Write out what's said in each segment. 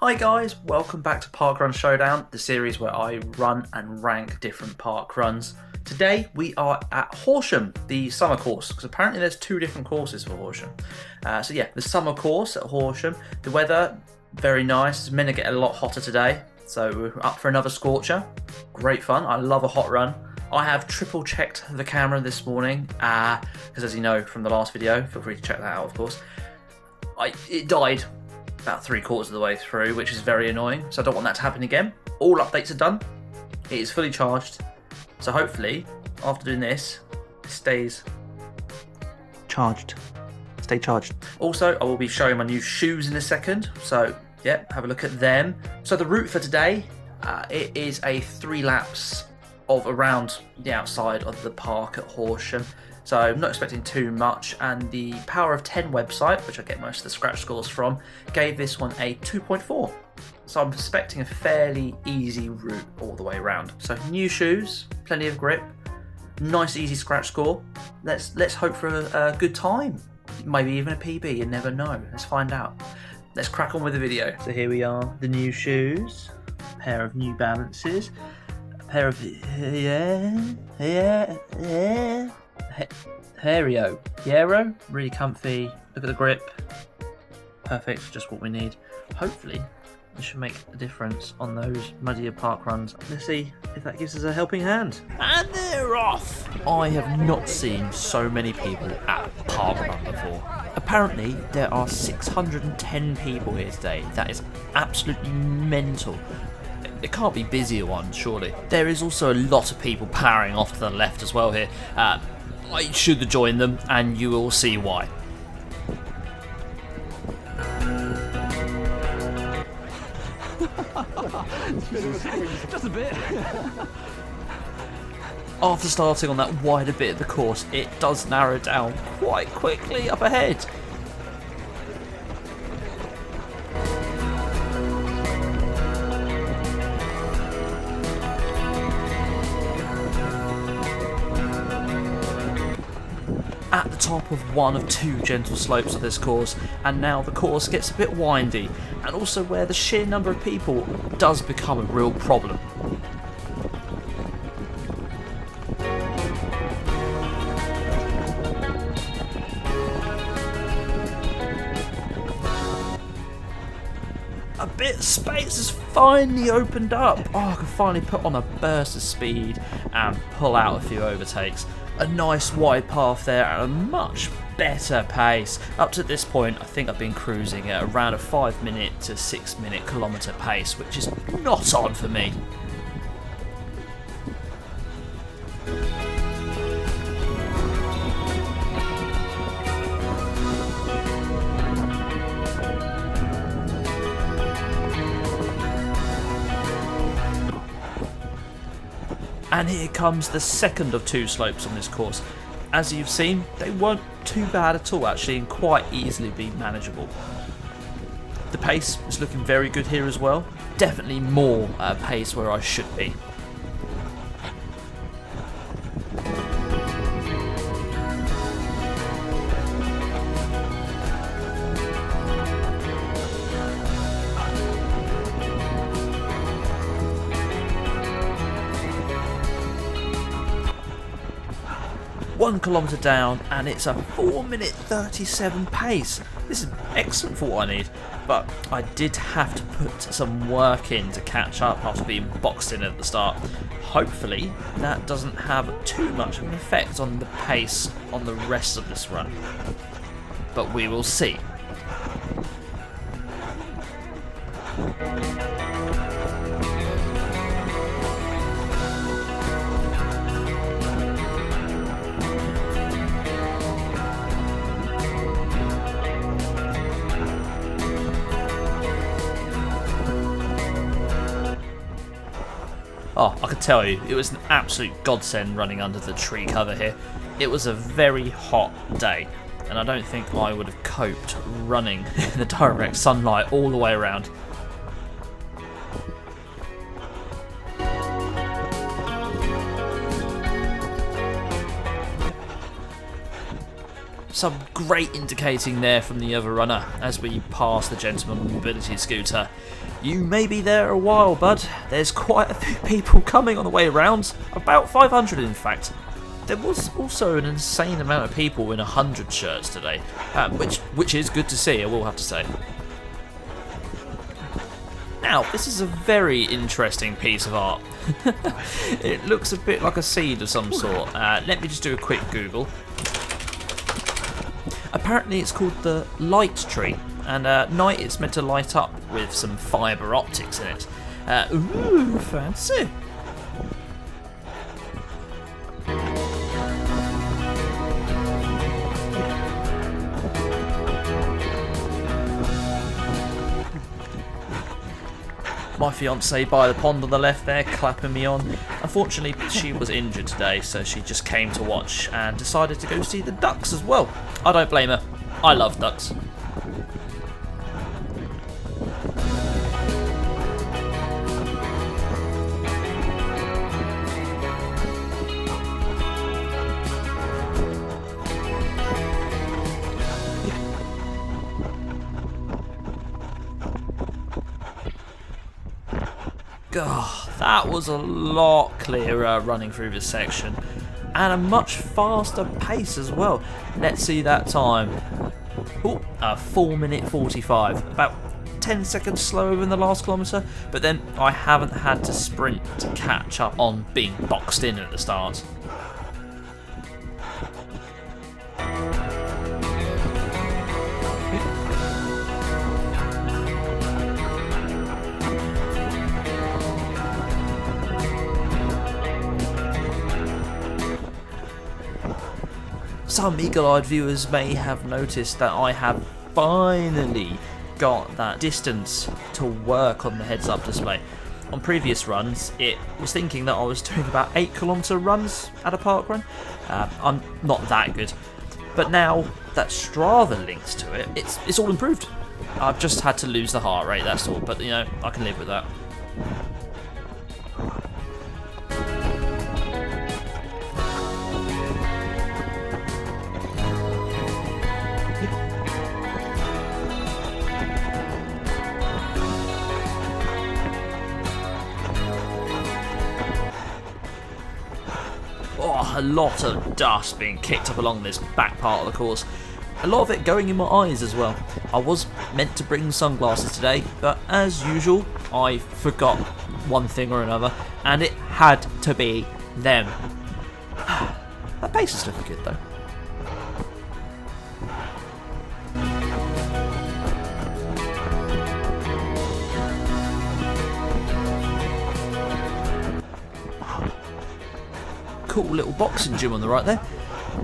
Hi guys, welcome back to Parkrun Showdown, the series where I run and rank different park runs. Today we are at Horsham, the summer course, because apparently there's two different courses for Horsham. So yeah, the summer course at Horsham. The weather, very nice. It's meant to get a lot hotter today, so we're up for another scorcher. Great fun, I love a hot run. I have triple checked the camera this morning, because as you know from the last video, feel free to check that out of course, it died about 3/4 of the way through, which is very annoying, so I don't want that to happen again. All updates are done, it is fully charged, so hopefully after doing this, it stays charged. Stay charged. Also, I will be showing my new shoes in a second, so yeah, have a look at them. So the route for today, it is a 3 laps of around the outside of the park at Horsham. So I'm not expecting too much, and the Power of 10 website, which I get most of the scratch scores from, gave this one a 2.4. So I'm expecting a fairly easy route all the way around. So new shoes, plenty of grip, nice easy scratch score. Let's hope for a good time. Maybe even a PB, you never know. Let's find out. Let's crack on with the video. So here we are, the new shoes, a pair of New Balances, a pair of Hero, really comfy. Look at the grip, perfect, just what we need. Hopefully this should make a difference on those muddier park runs. Let's see if that gives us a helping hand. And they're off! I have not seen so many people at Parkrun before. Apparently there are 610 people here today. That is absolutely mental. It can't be busier ones, surely. There is also a lot of people powering off to the left as well here. I should join them, and you will see why. Just a bit. After starting on that wider bit of the course, it does narrow down quite quickly up ahead. At the top of one of 2 gentle slopes of this course, and now the course gets a bit windy, and also where the sheer number of people does become a real problem. A bit of space has finally opened up. Oh, I can finally put on a burst of speed and pull out a few overtakes. A nice wide path there at a much better pace. Up to this point, I think I've been cruising at around a 5-minute to 6-minute kilometre pace, which is not on for me. And here comes the second of 2 slopes on this course. As you've seen, they weren't too bad at all actually, and quite easily be manageable. The pace is looking very good here as well. Definitely more pace where I should be. One kilometre down, and it's a 4-minute 37 pace. This is excellent for what I need, but I did have to put some work in to catch up after being boxed in at the start. Hopefully that doesn't have too much of an effect on the pace on the rest of this run, but we will see. Oh, I can tell you, it was an absolute godsend running under the tree cover here. It was a very hot day, and I don't think I would have coped running in the direct sunlight all the way around. some great indicating there from the other runner as we pass the gentleman on the mobility scooter. You may be there a while, bud. There's quite a few people coming on the way around, about 500 in fact. There was also an insane amount of people in 100 shirts today, which is good to see, I will have to say. Now, this is a very interesting piece of art. It looks a bit like a seed of some sort. Let me just do a quick Google. Apparently it's called the light tree, and at night it's meant to light up with some fibre optics in it. Ooh, fancy. My fiancée by the pond on the left there, clapping me on. Unfortunately, she was injured today, so she just came to watch and decided to go see the ducks as well. I don't blame her. I love ducks. God, that was a lot clearer running through this section, and a much faster pace as well. Let's see that time. Ooh, a 4:45, about 10 seconds slower than the last kilometre, but then I haven't had to sprint to catch up on being boxed in at the start. Some eagle-eyed viewers may have noticed that I have finally got that distance to work on the heads-up display. On previous runs, it was thinking that I was doing about 8-kilometre runs at a park run. I'm not that good, but now that Strava links to it, it's all improved. I've just had to lose the heart rate, that's all, but you know, I can live with that. A lot of dust being kicked up along this back part of the course. A lot of it going in my eyes as well. I was meant to bring sunglasses today, but as usual, I forgot one thing or another, and it had to be them. That pace is looking good though. Cool little boxing gym on the right there,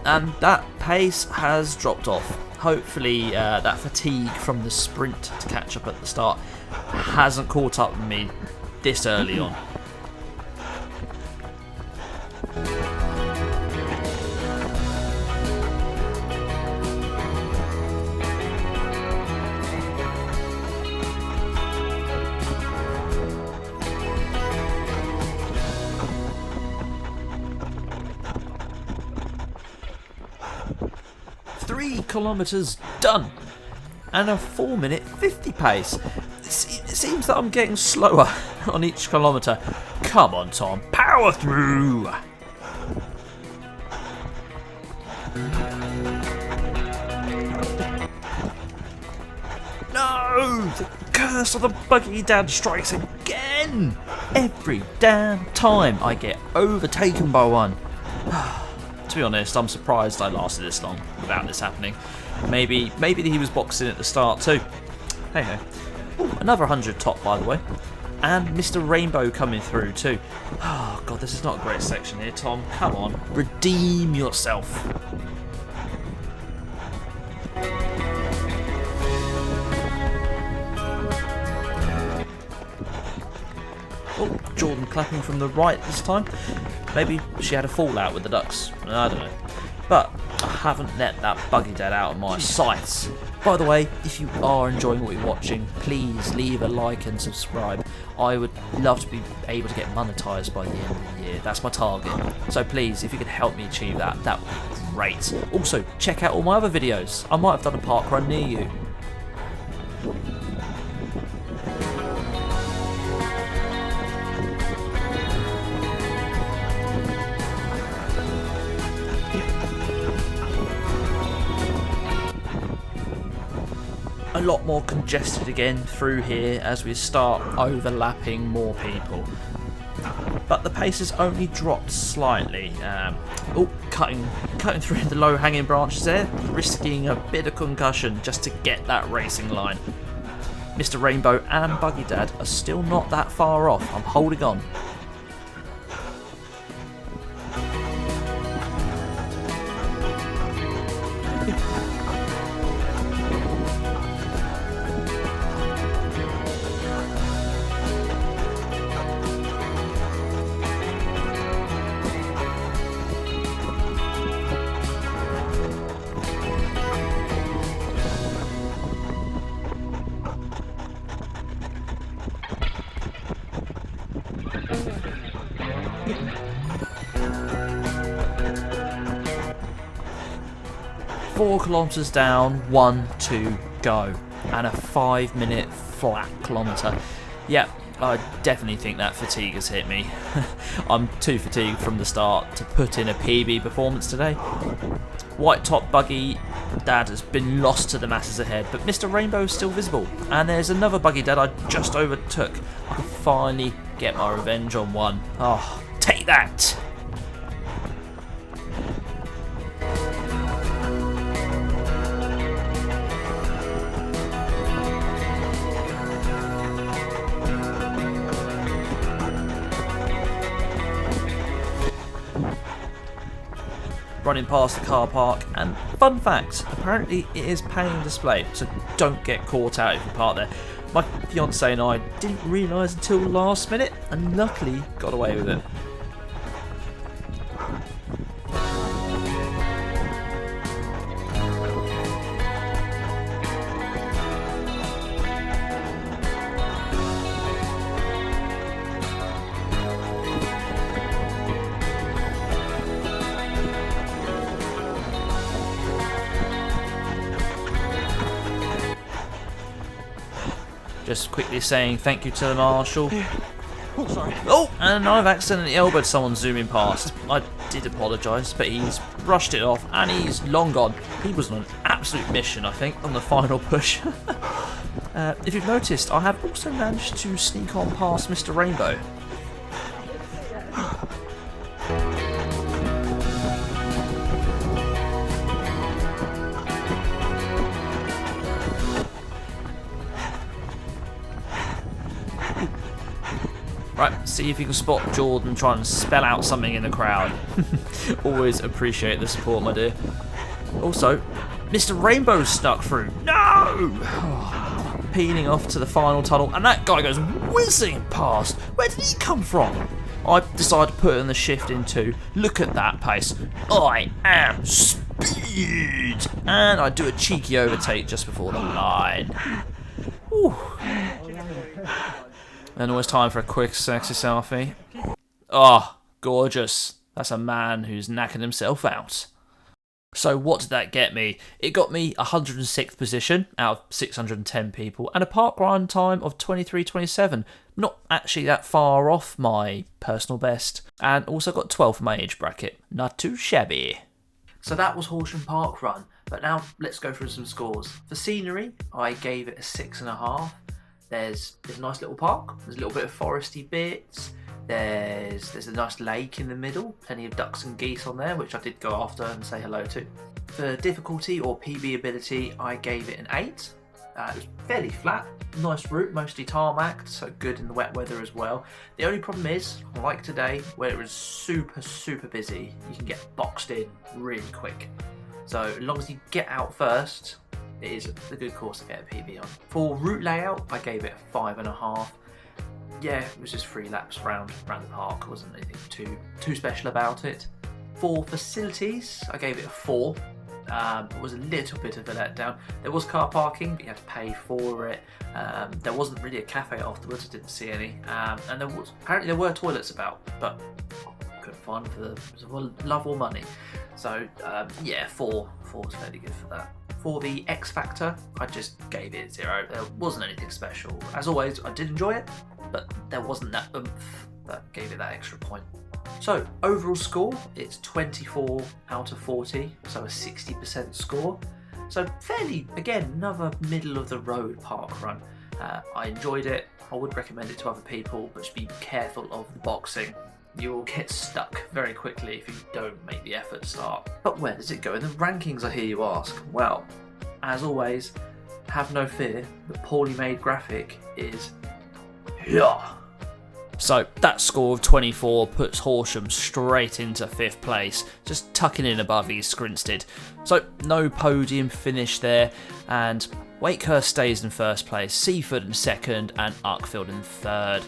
and that pace has dropped off. Hopefully that fatigue from the sprint to catch up at the start hasn't caught up with me this early on. Kilometres done, and a 4:50 pace. It seems that I'm getting slower on each kilometre. Come on, Tom, power through. No, the curse of the buggy dad strikes again. Every damn time I get overtaken by one. To be honest, I'm surprised I lasted this long without this happening. Maybe he was boxing at the start too. Hey ho. Ooh, another 100 top, by the way. And Mr. Rainbow coming through too. Oh god, this is not a great section here, Tom. Come on, redeem yourself. Oh, Jordan clapping from the right this time. Maybe she had a fallout with the ducks. I don't know. But I haven't let that buggy dad out of my sights. By the way, if you are enjoying what you're watching, please leave a like and subscribe. I would love to be able to get monetized by the end of the year. That's my target. So please, if you could help me achieve that, that would be great. Also, check out all my other videos. I might have done a park run near you. A lot more congested again through here as we start overlapping more people. But the pace has only dropped slightly. Cutting through the low-hanging branches there, risking a bit of concussion just to get that racing line. Mr. Rainbow and Buggy Dad are still not that far off. I'm holding on. Four kilometres down, 1 to go, and a 5-minute flat kilometre. Yeah, I definitely think that fatigue has hit me. I'm too fatigued from the start to put in a PB performance today. White top Buggy Dad has been lost to the masses ahead, but Mr. Rainbow is still visible, and there's another Buggy Dad I just overtook. I can finally get my revenge on one. Oh, take that! Running past the car park, and fun fact, apparently it is paying display, so don't get caught out if you park there. My fiance and I didn't realise until the last minute, and luckily got away with it. Just quickly saying thank you to the marshal. Oh, sorry. Oh, and I've accidentally elbowed someone zooming past. I did apologise, but he's brushed it off and he's long gone. He was on an absolute mission, I think, on the final push. If you've noticed, I have also managed to sneak on past Mr. Rainbow. Right, see if you can spot Jordan trying to spell out something in the crowd. Always appreciate the support, my dear. Also, Mr. Rainbow snuck through. No! Peeling off to the final tunnel, and that guy goes whizzing past. Where did he come from? I decided to put in the shift in too. Look at that pace. I am speed! And I do a cheeky overtake just before the line. Whew. And always time for a quick sexy selfie. Oh, gorgeous. That's a man who's knackered himself out. So what did that get me? It got me 106th position out of 610 people and a parkrun time of 23:27. Not actually that far off my personal best. And also got 12th for my age bracket. Not too shabby. So that was Horsham Parkrun. But now let's go through some scores. For scenery, I gave it a 6.5. There's a nice little park, there's a little bit of foresty bits, there's a nice lake in the middle, plenty of ducks and geese on there, which I did go after and say hello to. For difficulty or PB ability, I gave it an 8. It was fairly flat, nice route, mostly tarmacked, so good in the wet weather as well. The only problem is, like today, where it was super busy, you can get boxed in really quick. So as long as you get out first, it is a good course to get a PB on. For route layout, I gave it a 5.5. Yeah, it was just 3 laps around the park. Wasn't anything too special about it. For facilities, I gave it a 4. It was a little bit of a letdown. There was car parking, but you had to pay for it. There wasn't really a cafe afterwards. I didn't see any. And apparently there were toilets about, but couldn't find for love or money. So yeah, 4 is fairly good for that. For the X Factor, I just gave it 0. There wasn't anything special. As always, I did enjoy it, but there wasn't that oomph that gave it that extra point. So overall score, it's 24 out of 40, so a 60% score. So fairly, again, another middle of the road park run. I enjoyed it. I would recommend it to other people, but just be careful of the boxing. You will get stuck very quickly if you don't make the effort to start. But where does it go in the rankings, I hear you ask? Well, as always, have no fear, the poorly made graphic is here. So that score of 24 puts Horsham straight into 5th place, just tucking in above East Grinstead. So no podium finish there, and Wakehurst stays in 1st place, Seaford in 2nd, and Uckfield in 3rd.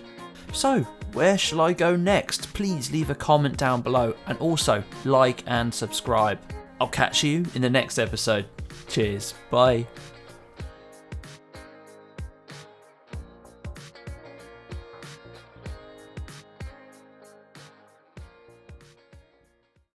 So where shall I go next? Please leave a comment down below, and also like and subscribe. I'll catch you in the next episode. Cheers, bye.